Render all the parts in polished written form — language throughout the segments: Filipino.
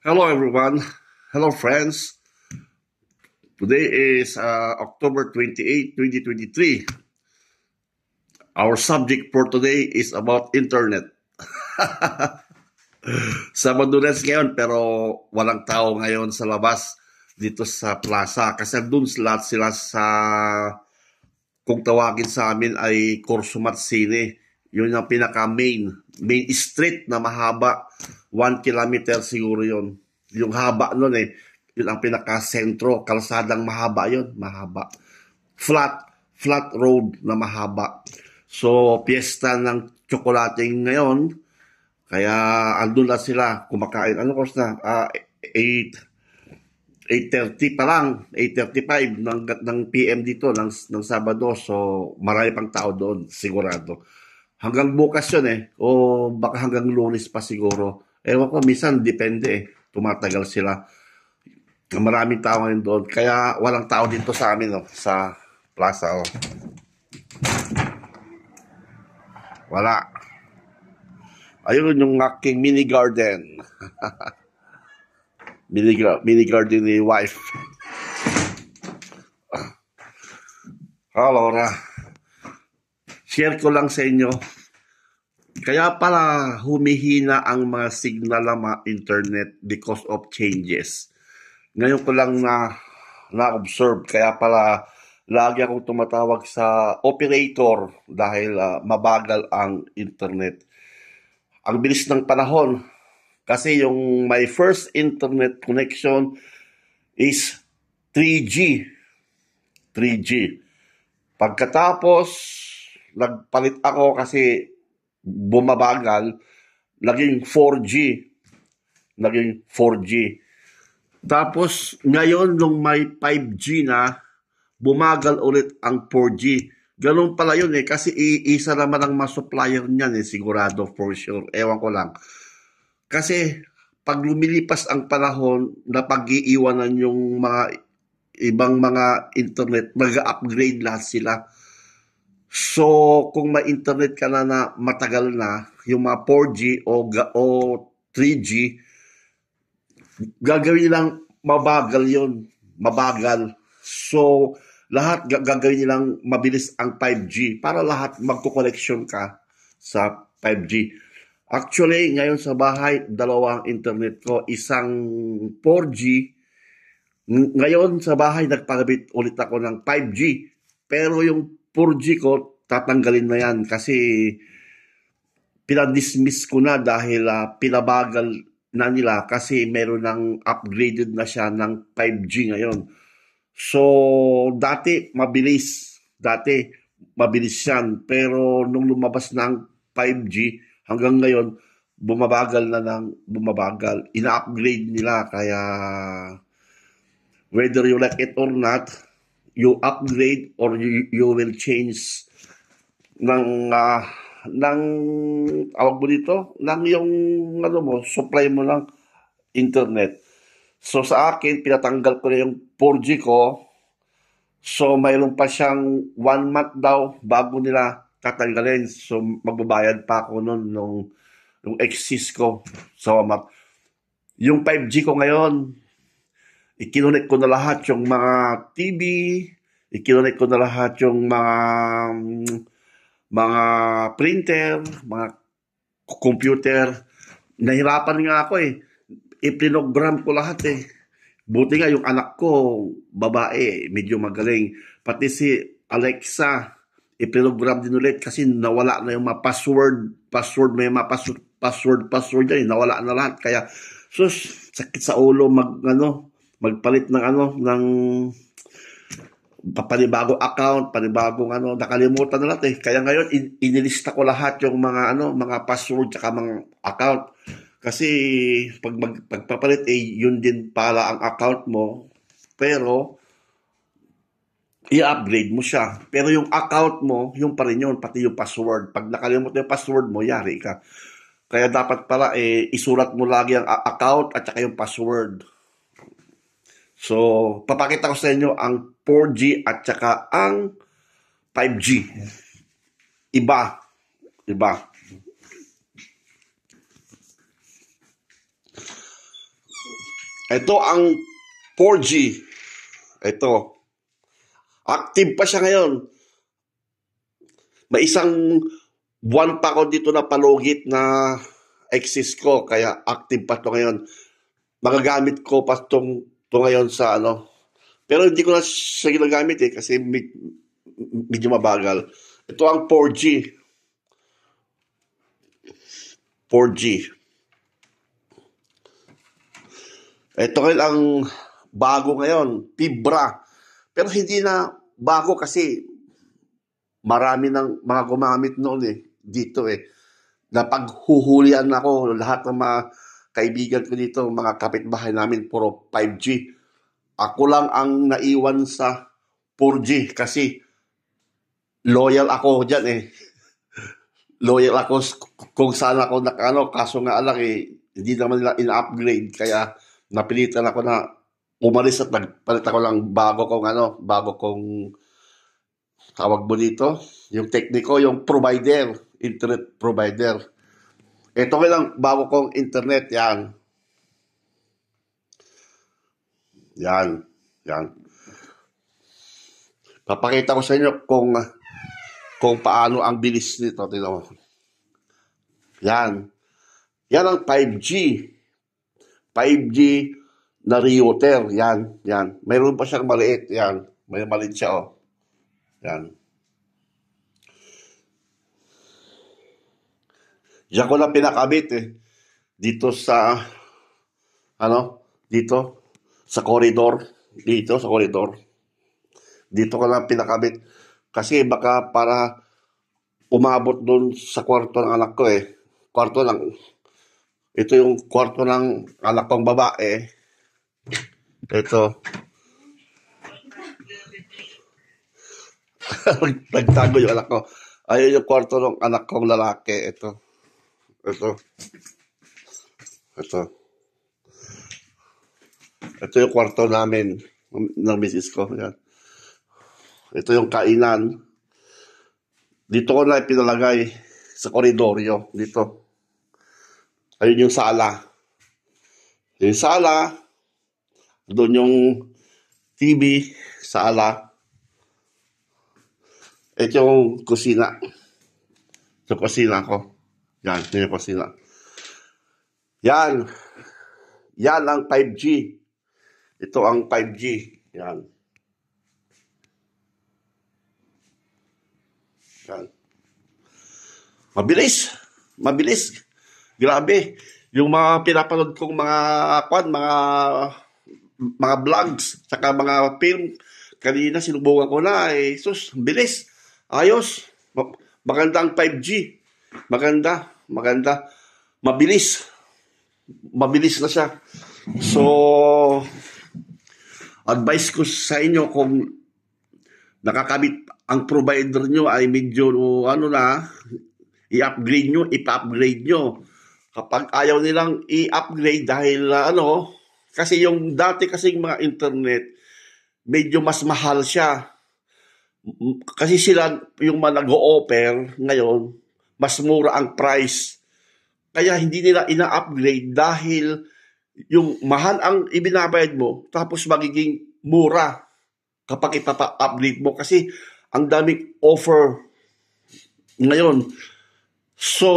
Hello, everyone. Hello, friends. Today is October 28, 2023. Our subject for today is about internet. Sabado na ngayon pero walang tao ngayon sa labas dito sa plaza kasi doon lahat sila sa kung tawagin sa amin ay Corsumat Cine. Yun ang main street na mahaba. 1 kilometer siguro yun. Yung haba nun yun ang pinaka-sentro. Kalsadang mahaba yun. Mahaba. Flat road na mahaba. So, piyesta ng tsokolating ngayon. Kaya, andun na sila. Kumakain. Ano oras na? 8:30 pa lang, 8:35 ng PM dito ng Sabado. So, marami pang tao doon, sigurado. Hanggang bukas yun o baka hanggang Lunes pa siguro. Ewan ko, minsan depende tumatagal sila. Maraming tao ngayon doon. Kaya walang tao dito sa amin sa plaza. Wala. Ayun yung aking mini garden. mini garden ni wife. Laura. Share ko lang sa inyo. Kaya pala humihina ang mga signal ng mga internet because of changes. Ngayon ko lang na-observe. Kaya pala lagi akong tumatawag sa operator dahil mabagal ang internet. Ang bilis ng panahon. Kasi yung my first internet connection is 3G. 3G. Pagkatapos, nagpalit ako kasi bumabagal, naging 4G. Tapos, ngayon, nung may 5G na, bumagal ulit ang 4G. Ganun pala yun kasi isa naman ang supplier niyan sigurado for sure. Ewan ko lang. Kasi, pag lumilipas ang panahon, napag-iiwanan yung mga ibang mga internet, mag-upgrade lahat sila. So, kung may internet ka na matagal na, yung mga 4G o 3G, gagawin nilang mabagal yun. Mabagal. So, lahat gagawin nilang mabilis ang 5G para lahat magko-connection ka sa 5G. Actually, ngayon sa bahay, dalawang internet ko. Isang 4G. Ngayon sa bahay, nagpagabit ulit ako ng 5G. Pero yung 4G ko, tatanggalin na yan kasi pinadismiss ko na dahil pinabagal na nila kasi meron ng upgraded na siya ng 5G ngayon. So, dati mabilis yan. Pero nung lumabas ng 5G, hanggang ngayon, bumabagal. Ina-upgrade nila kaya whether you like it or not, you upgrade or you will change ng awag mo dito, ng yung supply mo ng internet. So sa akin, pinatanggal ko na yung 4G ko. So mayroon pa siyang 1 month daw bago nila tatanggalin. So magbabayad pa ako nung excess ko sa month. Yung 5G ko ngayon, ikinunik ko na lahat yung mga TV, ikinunik ko na lahat yung mga printer, mga computer. Nahirapan nga ako i-planogram ko lahat Buti nga yung anak ko, babae, medyo magaling. Pati si Alexa, i-planogram din ulit kasi nawala na yung mga password, may mga password yan, nawala na lahat. Kaya, sakit sa ulo magpalit ng panibagong account, panibagong nakalimutan na lahat Kaya ngayon, inilista ko lahat yung mga password tsaka mga account. Kasi pagpapalit yun din pala ang account mo. Pero, i-upgrade mo siya. Pero yung account mo, yung pa rin yun, pati yung password. Pag nakalimutan yung password mo, yari ka. Kaya dapat pala isulat mo lagi ang account at saka yung password. So, papakita ko sa inyo ang 4G at saka ang 5G. Iba. Ito ang 4G. Ito. Active pa siya ngayon. May isang buwan pa ako dito na palugit na exist ko. Kaya active pa to ngayon. Magagamit ko pa to ngayon sa ano. Pero hindi ko na siya ginagamit kasi medyo mabagal. Ito ang 4G. 4G. Ito ngayon ang bago ngayon. Fibra. Pero hindi na bago kasi marami ng mga gumamit noon dito Napaghuhulian ako, lahat ng mga kaibigan ko dito, mga kapitbahay namin, puro 5G. Ako lang ang naiwan sa 4G kasi loyal ako dyan. Loyal ako kung saan ako nakano, kaso nga lang hindi naman nila in-upgrade, kaya napilitan ako na umalis at nagpalit ako lang bago kong tawag mo dito, yung tekniko, yung provider, internet provider. Ito lang bago kong internet, yan. Yan. Yan. Papakita ko sa inyo kung paano ang bilis nito. Tingnan mo. Yan. Yan ang 5G. 5G na router. Yan. Yan. Mayroon pa siyang maliit. Yan. May maliit siya, oh. Yan. Diyan ko na pinakabit dito sa dito sa koridor, dito ko na pinakabit kasi baka para umabot doon sa kwarto ng anak ko ito yung kwarto ng anak kong babae. Ito. Nagtago yung anak ko. Ayun yung kwarto ng anak kong lalaki. Ito. Ito yung kwarto namin ng misis ko. Yan. Ito yung kainan. Dito ko na pinalagay sa koridoryo. Dito. Ayun yung sala. Yung sala. Doon yung TV. Sala. Ito yung kusina. Ito yung kusina ko. Yan. Ito yung kusina. Yan. Yan ang 5G. Ito ang 5G. Yan. Yan. Mabilis. Mabilis. Grabe. Yung mga pinapanood kong mga vlogs, saka mga film, kanina sinubukan ko na sus, bilis. Ayos. Maganda ang 5G. Maganda. Mabilis. Mabilis na siya. So, advice ko sa inyo kung nakakabit ang provider nyo ay medyo i-upgrade nyo, ipa-upgrade nyo. Kapag ayaw nilang i-upgrade dahil kasi yung dati kasing mga internet, medyo mas mahal siya. Kasi sila yung mga nag-o-offer ngayon, mas mura ang price. Kaya hindi nila ina-upgrade dahil yung mahal ang ibinabayad mo, tapos magiging mura kapag ipapa-upgrade mo kasi ang daming offer ngayon. So,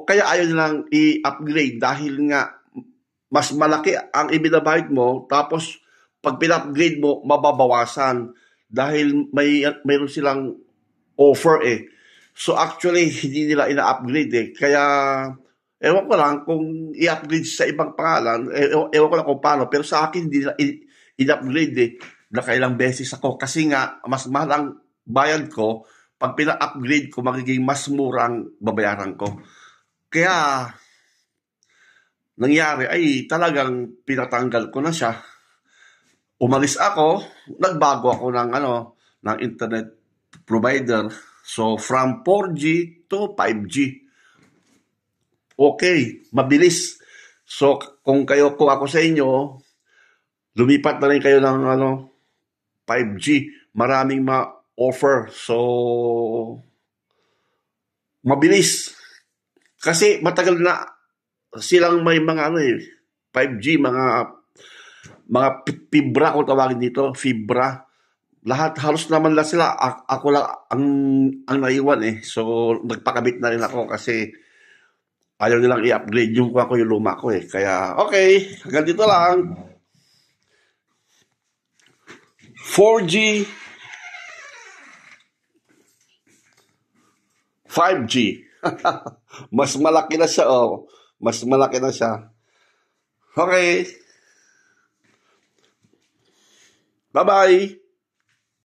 kaya ayaw nilang i-upgrade dahil nga mas malaki ang ibinabayad mo, tapos pag pina-upgrade mo, mababawasan dahil mayroon silang offer So actually, hindi nila ina-upgrade Kaya, ewan ko lang kung i-upgrade sa ibang pangalan, ewan ko lang kung paano, pero sa akin hindi nila in-upgrade Nakailang beses ako kasi nga, mas mahal ang bayad ko, pag pina-upgrade ko, magiging mas murang babayaran ko. Kaya, nangyari ay talagang pinatanggal ko na siya. Umalis ako, nagbago ako ng internet provider. So, from 4G to 5G. Okay, mabilis. So, kung ako sa inyo, lumipat na rin kayo ng 5G. Maraming ma-offer. So, mabilis. Kasi matagal na silang may mga 5G, mga mga fibra kung tawagin dito, fibra. Lahat halos naman lang sila. Ako lang ang naiwan eh. So nagpakabit na rin ako kasi ayaw nilang i-upgrade yung kuha ko yung luma ko eh. Kaya okay, hanggang dito lang. 4G, 5G. Mas malaki na siya oh. Mas malaki na siya. Okay. Bye-bye.